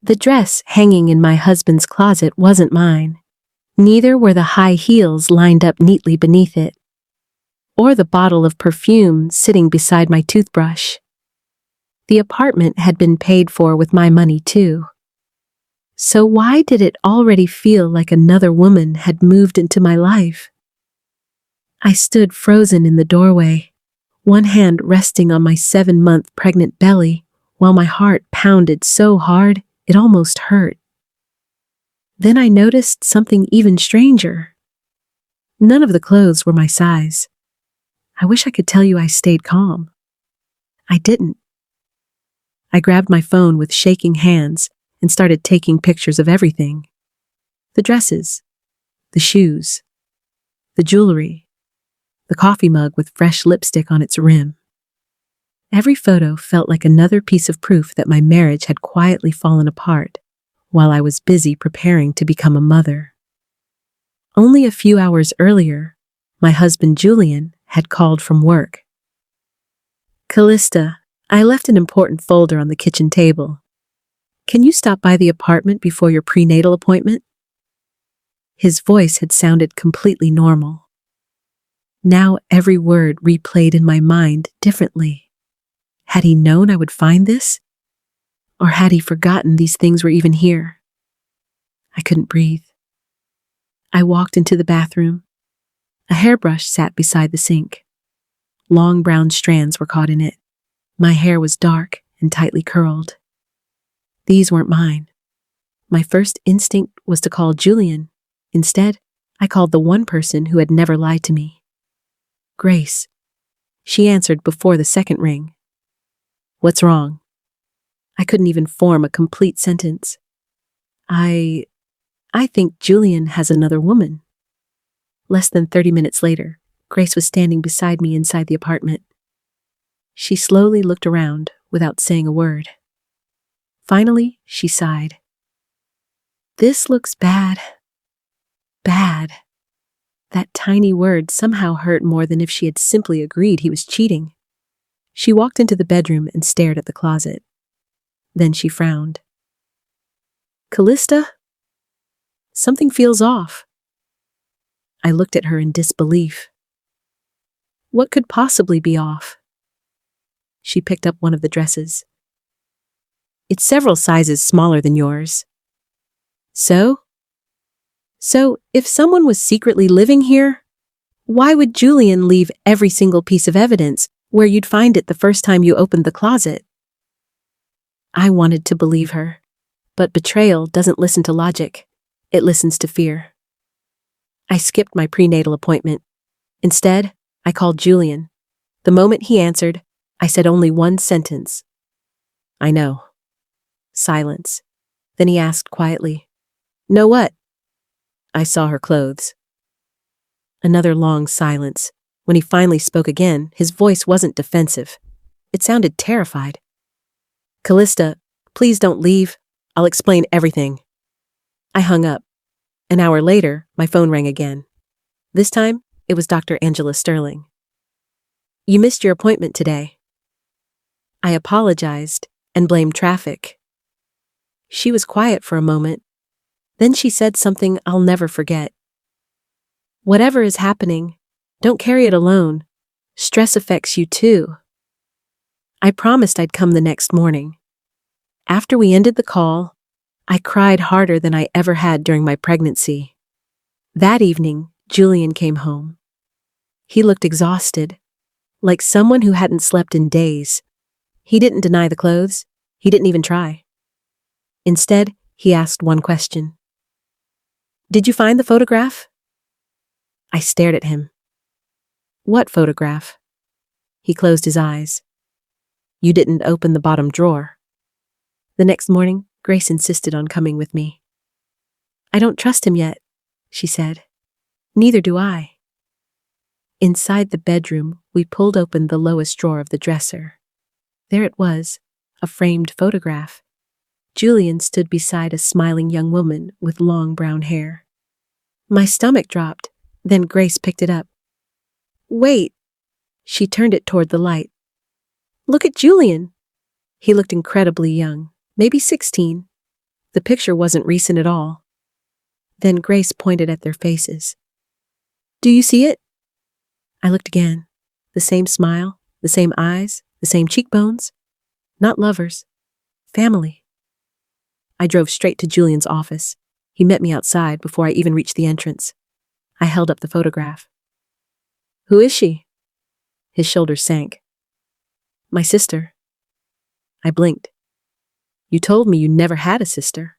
The dress hanging in my husband's closet wasn't mine. Neither were the high heels lined up neatly beneath it, or the bottle of perfume sitting beside my toothbrush. The apartment had been paid for with my money too. So why did it already feel like another woman had moved into my life? I stood frozen in the doorway, one hand resting on my 7-month pregnant belly, while my heart pounded so hard it almost hurt. Then I noticed something even stranger. None of the clothes were my size. I wish I could tell you I stayed calm. I didn't. I grabbed my phone with shaking hands and started taking pictures of everything. The dresses, the shoes, the jewelry, the coffee mug with fresh lipstick on its rim. Every photo felt like another piece of proof that my marriage had quietly fallen apart while I was busy preparing to become a mother. Only a few hours earlier, my husband Julian had called from work. "Callista, I left an important folder on the kitchen table. Can you stop by the apartment before your prenatal appointment?" His voice had sounded completely normal. Now every word replayed in my mind differently. Had he known I would find this? Or had he forgotten these things were even here? I couldn't breathe. I walked into the bathroom. A hairbrush sat beside the sink. Long brown strands were caught in it. My hair was dark and tightly curled. These weren't mine. My first instinct was to call Julian. Instead, I called the one person who had never lied to me. Grace. She answered before the second ring. "What's wrong?" I couldn't even form a complete sentence. I think Julian has another woman." Less than 30 minutes later, Grace was standing beside me inside the apartment. She slowly looked around without saying a word. Finally, she sighed. "This looks bad. Bad." That tiny word somehow hurt more than if she had simply agreed he was cheating. She walked into the bedroom and stared at the closet. Then she frowned. "Callista? Something feels off." I looked at her in disbelief. What could possibly be off? She picked up one of the dresses. "It's several sizes smaller than yours." So, if someone was secretly living here, why would Julian leave every single piece of evidence where you'd find it the first time you opened the closet? I wanted to believe her, but betrayal doesn't listen to logic. It listens to fear. I skipped my prenatal appointment. Instead, I called Julian. The moment he answered, I said only one sentence. "I know." Silence. Then he asked quietly, "Know what?" I saw her clothes. Another long silence. When he finally spoke again, his voice wasn't defensive. It sounded terrified. "Callista, please don't leave. I'll explain everything." I hung up. An hour later, my phone rang again. This time, it was Dr. Angela Sterling. "You missed your appointment today." I apologized and blamed traffic. She was quiet for a moment. Then she said something I'll never forget. "Whatever is happening, don't carry it alone. Stress affects you too." I promised I'd come the next morning. After we ended the call, I cried harder than I ever had during my pregnancy. That evening, Julian came home. He looked exhausted, like someone who hadn't slept in days. He didn't deny the clothes. He didn't even try. Instead, he asked one question. "Did you find the photograph?" I stared at him. "What photograph?" He closed his eyes. "You didn't open the bottom drawer." The next morning, Grace insisted on coming with me. "I don't trust him yet," she said. "Neither do I." Inside the bedroom, we pulled open the lowest drawer of the dresser. There it was, a framed photograph. Julian stood beside a smiling young woman with long brown hair. My stomach dropped, then Grace picked it up. "Wait." She turned it toward the light. "Look at Julian." He looked incredibly young, maybe 16. The picture wasn't recent at all. Then Grace pointed at their faces. "Do you see it?" I looked again. The same smile, the same eyes, the same cheekbones. Not lovers. Family. I drove straight to Julian's office. He met me outside before I even reached the entrance. I held up the photograph. "Who is she?" His shoulders sank. "My sister." I blinked. "You told me you never had a sister."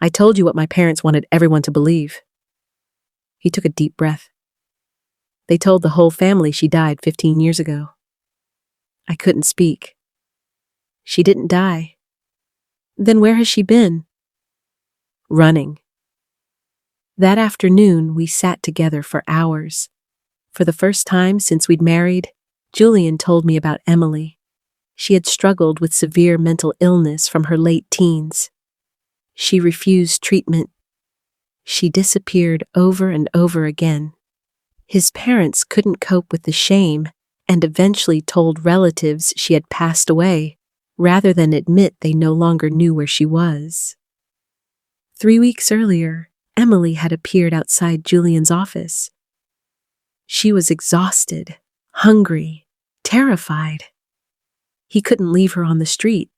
"I told you what my parents wanted everyone to believe." He took a deep breath. "They told the whole family she died 15 years ago." I couldn't speak. "She didn't die." "Then where has she been?" "Running." That afternoon, we sat together for hours. For the first time since we'd married, Julian told me about Emily. She had struggled with severe mental illness from her late teens. She refused treatment. She disappeared over and over again. His parents couldn't cope with the shame and eventually told relatives she had passed away, rather than admit they no longer knew where she was. 3 weeks earlier, Emily had appeared outside Julian's office. She was exhausted, hungry, terrified. He couldn't leave her on the street,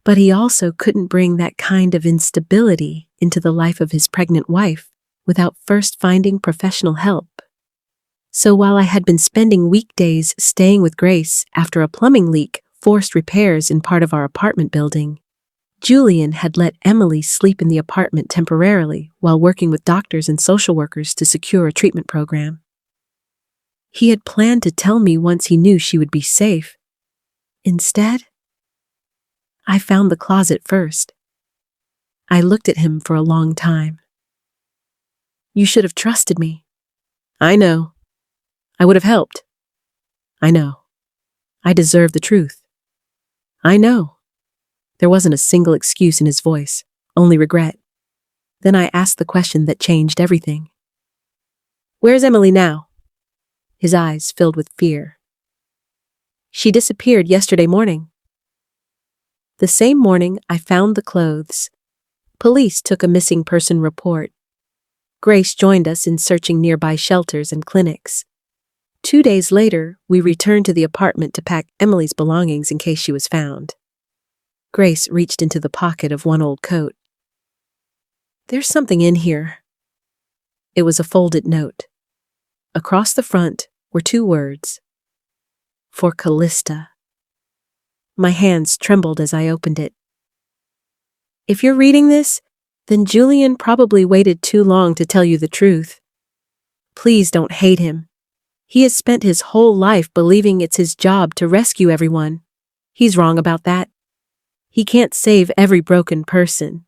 but he also couldn't bring that kind of instability into the life of his pregnant wife without first finding professional help. So while I had been spending weekdays staying with Grace after a plumbing leak forced repairs in part of our apartment building, Julian had let Emily sleep in the apartment temporarily while working with doctors and social workers to secure a treatment program. He had planned to tell me once he knew she would be safe. Instead, I found the closet first. I looked at him for a long time. "You should have trusted me." "I know. I would have helped." "I know. I deserve the truth." "I know." There wasn't a single excuse in his voice, only regret. Then I asked the question that changed everything. "Where's Emily now?" His eyes filled with fear. "She disappeared yesterday morning." The same morning, I found the clothes. Police took a missing person report. Grace joined us in searching nearby shelters and clinics. 2 days later, we returned to the apartment to pack Emily's belongings in case she was found. Grace reached into the pocket of one old coat. "There's something in here." It was a folded note. Across the front were 2 words. "For Callista." My hands trembled as I opened it. If you're reading this, then Julian probably waited too long to tell you the truth. Please don't hate him. He has spent his whole life believing it's his job to rescue everyone. He's wrong about that. He can't save every broken person.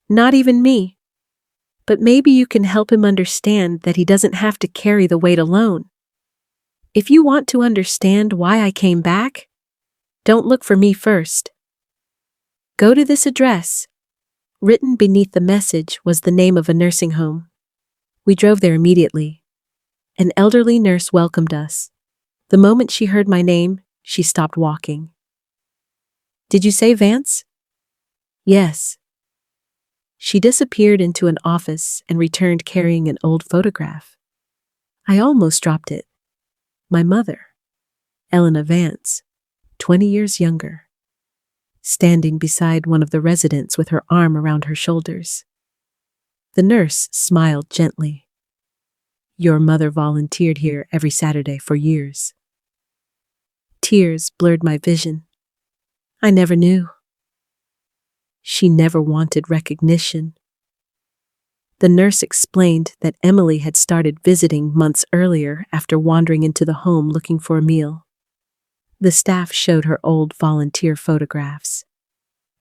Not even me. But maybe you can help him understand that he doesn't have to carry the weight alone. If you want to understand why I came back, don't look for me first. Go to this address. Written beneath the message was the name of a nursing home. We drove there immediately. An elderly nurse welcomed us. The moment she heard my name, she stopped walking. "Did you say Vance?" "Yes." She disappeared into an office and returned carrying an old photograph. I almost dropped it. My mother, Elena Vance, 20 years younger, standing beside one of the residents with her arm around her shoulders. The nurse smiled gently. "Your mother volunteered here every Saturday for years." Tears blurred my vision. I never knew. She never wanted recognition. The nurse explained that Emily had started visiting months earlier after wandering into the home looking for a meal. The staff showed her old volunteer photographs.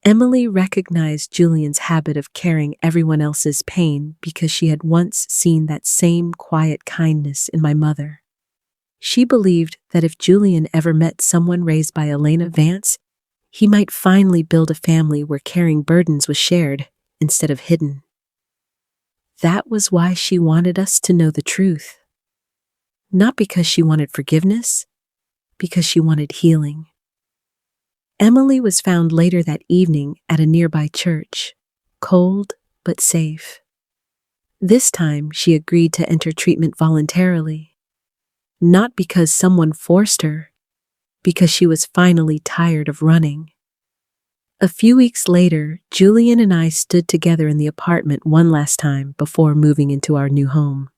Emily recognized Julian's habit of carrying everyone else's pain because she had once seen that same quiet kindness in my mother. She believed that if Julian ever met someone raised by Elena Vance, he might finally build a family where carrying burdens was shared instead of hidden. That was why she wanted us to know the truth. Not because she wanted forgiveness, because she wanted healing. Emily was found later that evening at a nearby church. cold but safe. This time, she agreed to enter treatment voluntarily. Not because someone forced her, because she was finally tired of running. A few weeks later, Julian and I stood together in the apartment one last time before moving into our new home.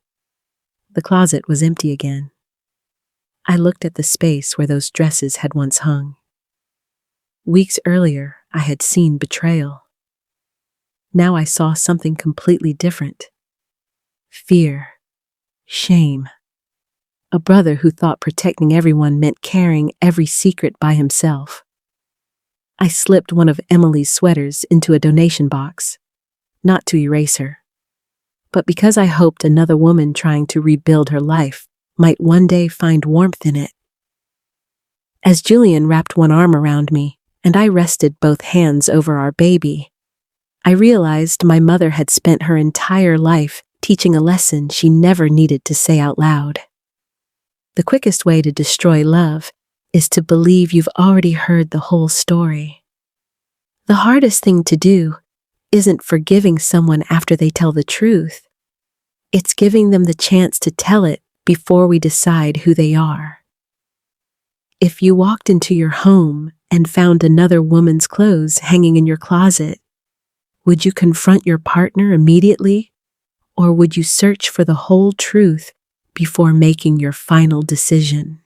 The closet was empty again. I looked at the space where those dresses had once hung. Weeks earlier, I had seen betrayal. Now I saw something completely different. Fear. Shame. A brother who thought protecting everyone meant carrying every secret by himself. I slipped one of Emily's sweaters into a donation box, not to erase her, but because I hoped another woman trying to rebuild her life might one day find warmth in it. As Julian wrapped one arm around me and I rested both hands over our baby, I realized my mother had spent her entire life teaching a lesson she never needed to say out loud. The quickest way to destroy love is to believe you've already heard the whole story. The hardest thing to do isn't forgiving someone after they tell the truth. It's giving them the chance to tell it before we decide who they are. If you walked into your home and found another woman's clothes hanging in your closet, would you confront your partner immediately, or would you search for the whole truth before making your final decision?